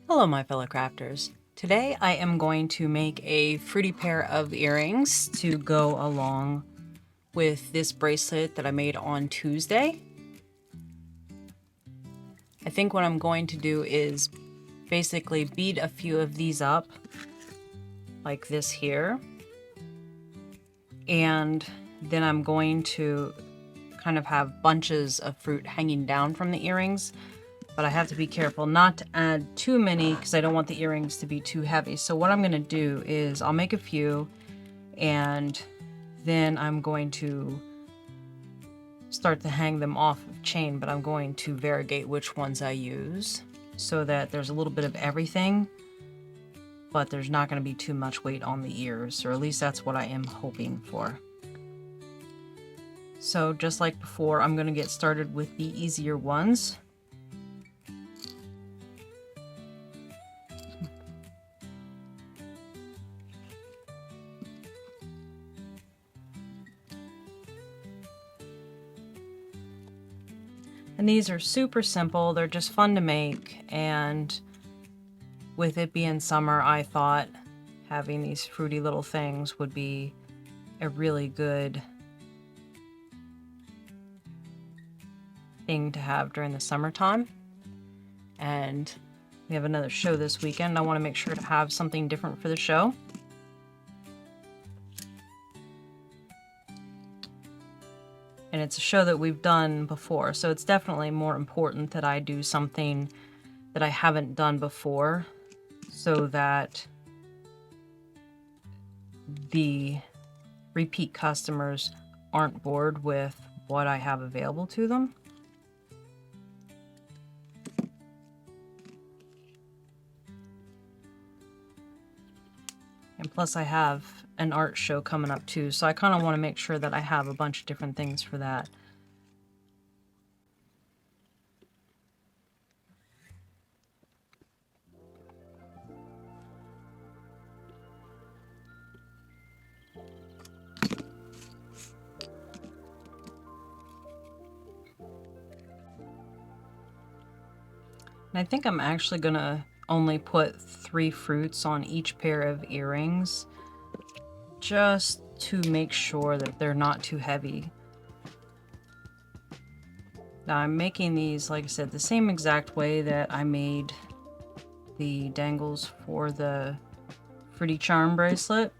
Hello my fellow crafters. Today I am going to make a fruity pair of earrings to go along with this bracelet that I made on Tuesday. I think what I'm going to do is basically bead a few of these up like this here, and then I'm going to kind of have bunches of fruit hanging down from the earrings, but I have to be careful not to add too many because I don't want the earrings to be too heavy. So what I'm going to do is I'll make a few, and then I'm going to start to hang them off of chain, but I'm going to variegate which ones I use so that there's a little bit of everything, but there's not going to be too much weight on the ears, or at least that's what I am hoping for. So just like before, I'm going to get started with the easier ones. And these are super simple, they're just fun to make, and with it being summer, I thought having these fruity little things would be a really good thing to have during the summertime. And we have another show this weekend. I want to make sure to have something different for the show. And it's a show that we've done before, so it's definitely more important that I do something that I haven't done before, so that the repeat customers aren't bored with what I have available to them. And plus I have an art show coming up too, so I kind of want to make sure that I have a bunch of different things for that. And I think I'm actually gonna only put 3 fruits on each pair of earrings, just to make sure that they're not too heavy. Now I'm making these, like I said, the same exact way that I made the dangles for the Fruity Charm bracelet.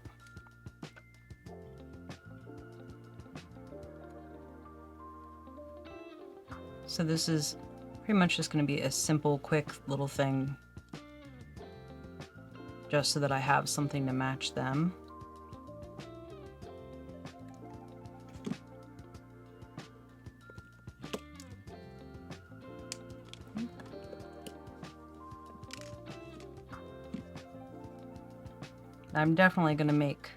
So this is pretty much just going to be a simple, quick little thing, just so that I have something to match them. I'm definitely going to make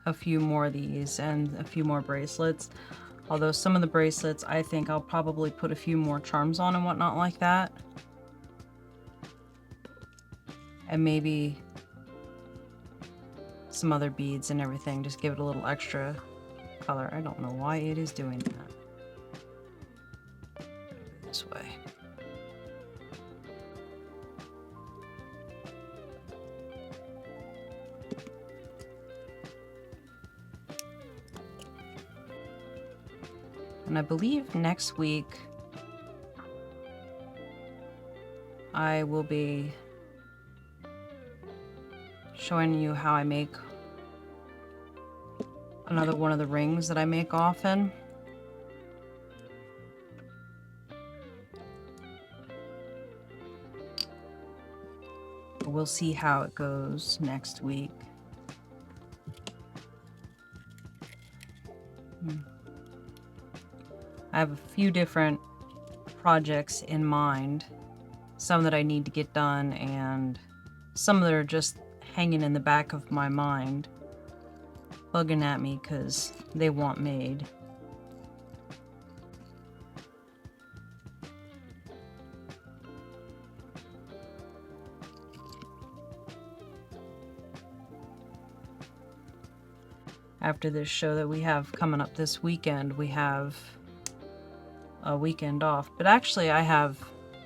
a few more of these and a few more bracelets. Although some of the bracelets, I think I'll probably put a few more charms on and whatnot like that. And maybe some other beads and everything, just give it a little extra color. I don't know why it is doing that. This way. And I believe next week I will be showing you how I make another one of the rings that I make often. We'll see how it goes next week. I have a few different projects in mind, some that I need to get done and some that are just hanging in the back of my mind, bugging at me because they want made. After this show that we have coming up this weekend, we have a weekend off, but actually I have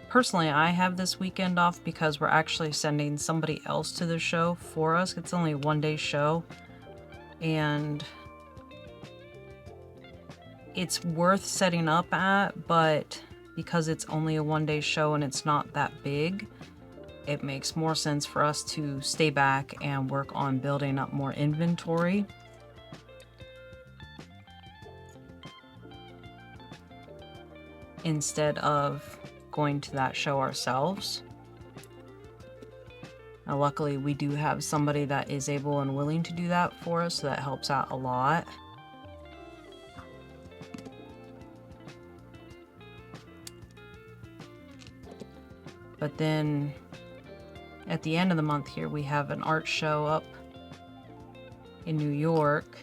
personally, I have this weekend off because we're actually sending somebody else to the show for us. It's only a one-day show, and it's worth setting up at, but because it's only a one-day show and it's not that big, it makes more sense for us to stay back and work on building up more inventory. Instead of going to that show ourselves. Now, luckily, we do have somebody that is able and willing to do that for us, so that helps out a lot. But then at the end of the month here, we have an art show up in New York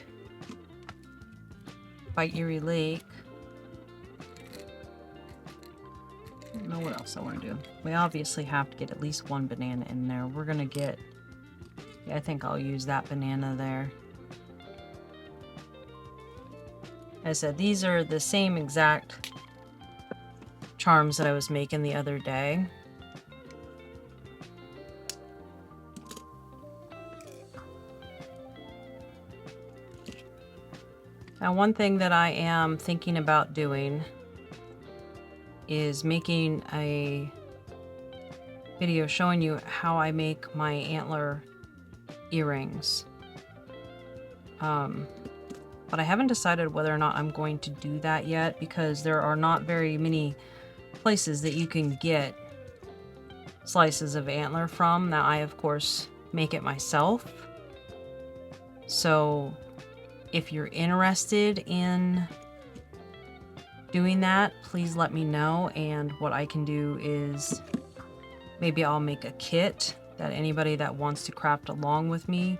by Erie Lake. I don't know what else I want to do. We obviously have to get at least one banana in there. We're gonna get, yeah, I think I'll use that banana there. As I said, these are the same exact charms that I was making the other day. Now, one thing that I am thinking about doing is making a video showing you how I make my antler earrings. But I haven't decided whether or not I'm going to do that yet, because there are not very many places that you can get slices of antler from. Now, I of course make it myself. So if you're interested in doing that, please let me know, and what I can do is maybe I'll make a kit that anybody that wants to craft along with me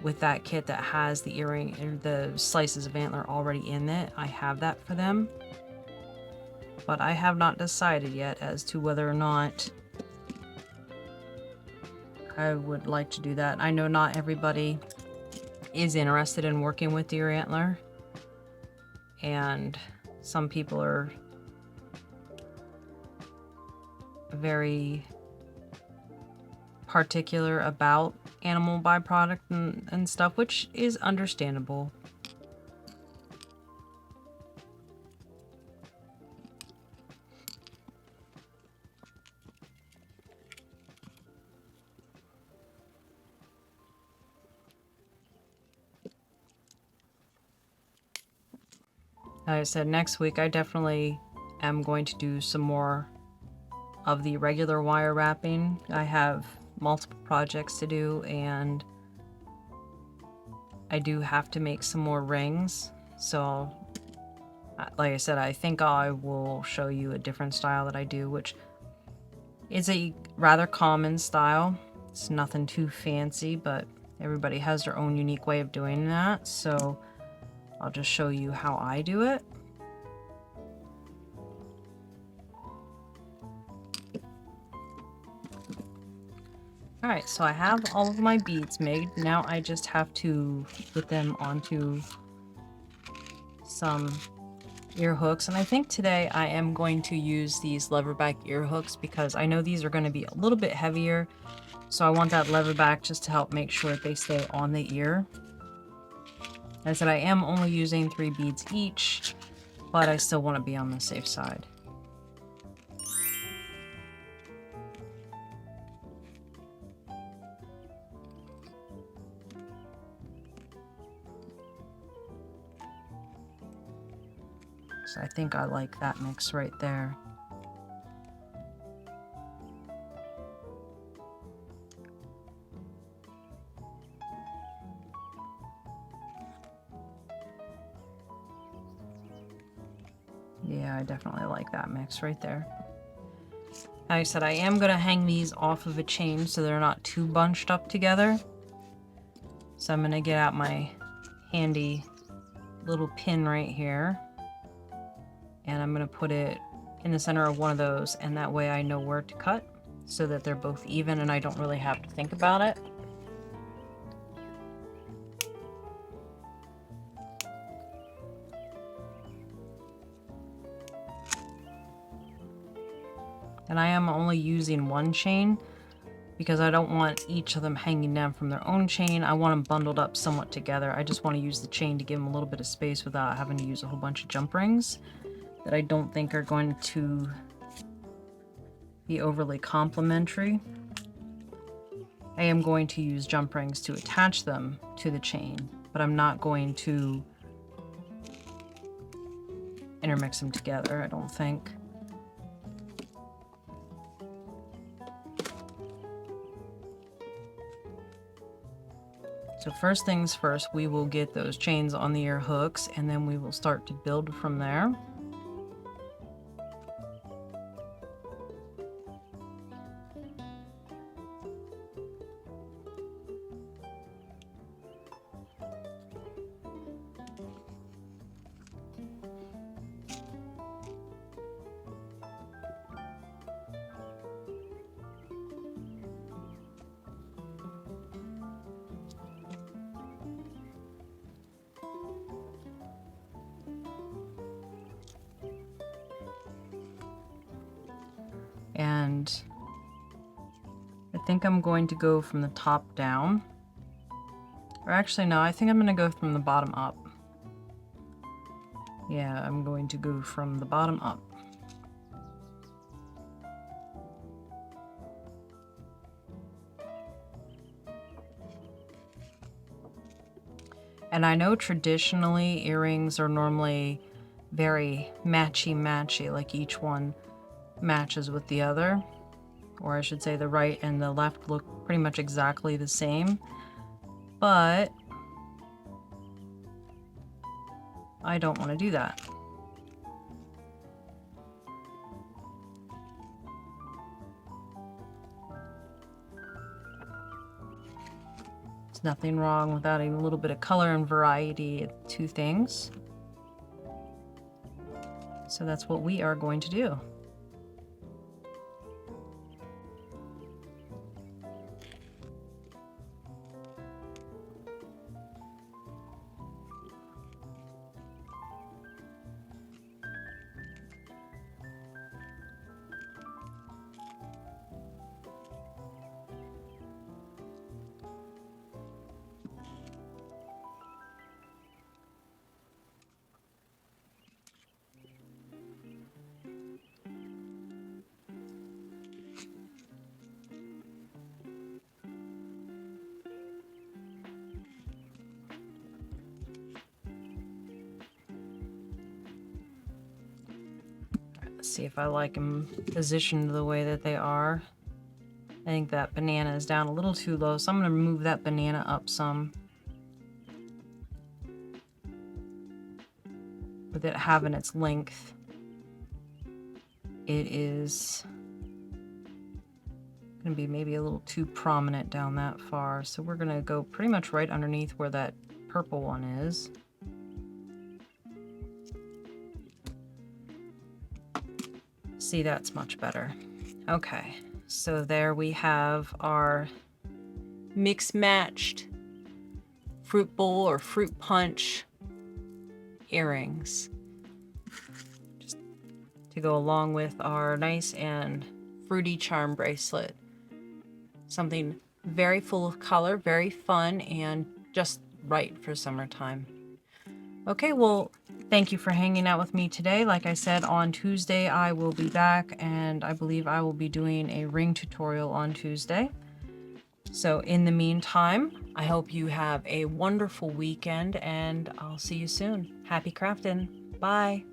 with that kit that has the earring or the slices of antler already in it. I have that for them, but I have not decided yet as to whether or not I would like to do that. I know not everybody is interested in working with deer antler, and some people are very particular about animal byproduct and stuff, which is understandable. Like I said, next week I definitely am going to do some more of the regular wire wrapping. I have multiple projects to do, and I do have to make some more rings. So like I said, I think I will show you a different style that I do, which is a rather common style. It's nothing too fancy, but everybody has their own unique way of doing that. So I'll just show you how I do it. Alright, so I have all of my beads made. Now I just have to put them onto some ear hooks. And I think today I am going to use these leverback ear hooks because I know these are going to be a little bit heavier. So I want that leverback just to help make sure that they stay on the ear. As I said, I am only using 3 beads each, but I still want to be on the safe side. So I think I like that mix right there. Yeah, I definitely like that mix right there. Like I said, I am going to hang these off of a chain so they're not too bunched up together. So I'm going to get out my handy little pin right here. And I'm going to put it in the center of one of those, and that way I know where to cut so that they're both even and I don't really have to think about it. And I am only using one chain because I don't want each of them hanging down from their own chain. I want them bundled up somewhat together. I just want to use the chain to give them a little bit of space without having to use a whole bunch of jump rings that I don't think are going to be overly complementary. I am going to use jump rings to attach them to the chain, but I'm not going to intermix them together, I don't think. So first things first, we will get those chains on the ear hooks, and then we will start to build from there. And I think I'm going to go from the top down. Or actually, no, I think I'm going to go from the bottom up. Yeah, I'm going to go from the bottom up. And I know traditionally earrings are normally very matchy-matchy, like each one matches with the other, or I should say the right and the left look pretty much exactly the same, but I don't want to do that. There's nothing wrong with adding a little bit of color and variety to things. So that's what we are going to do. See if I like them positioned the way that they are. I think that banana is down a little too low, so I'm going to move that banana up some. With it having its length, it is going to be maybe a little too prominent down that far. So we're going to go pretty much right underneath where that purple one is. See, that's much better. Okay, so there we have our mix matched fruit bowl or fruit punch earrings, just to go along with our nice and fruity charm bracelet. Something very full of color, very fun, and just right for summertime. Okay, well, thank you for hanging out with me today. Like I said, on Tuesday I will be back, and I believe I will be doing a ring tutorial on Tuesday. So in the meantime, I hope you have a wonderful weekend, and I'll see you soon. Happy crafting. Bye.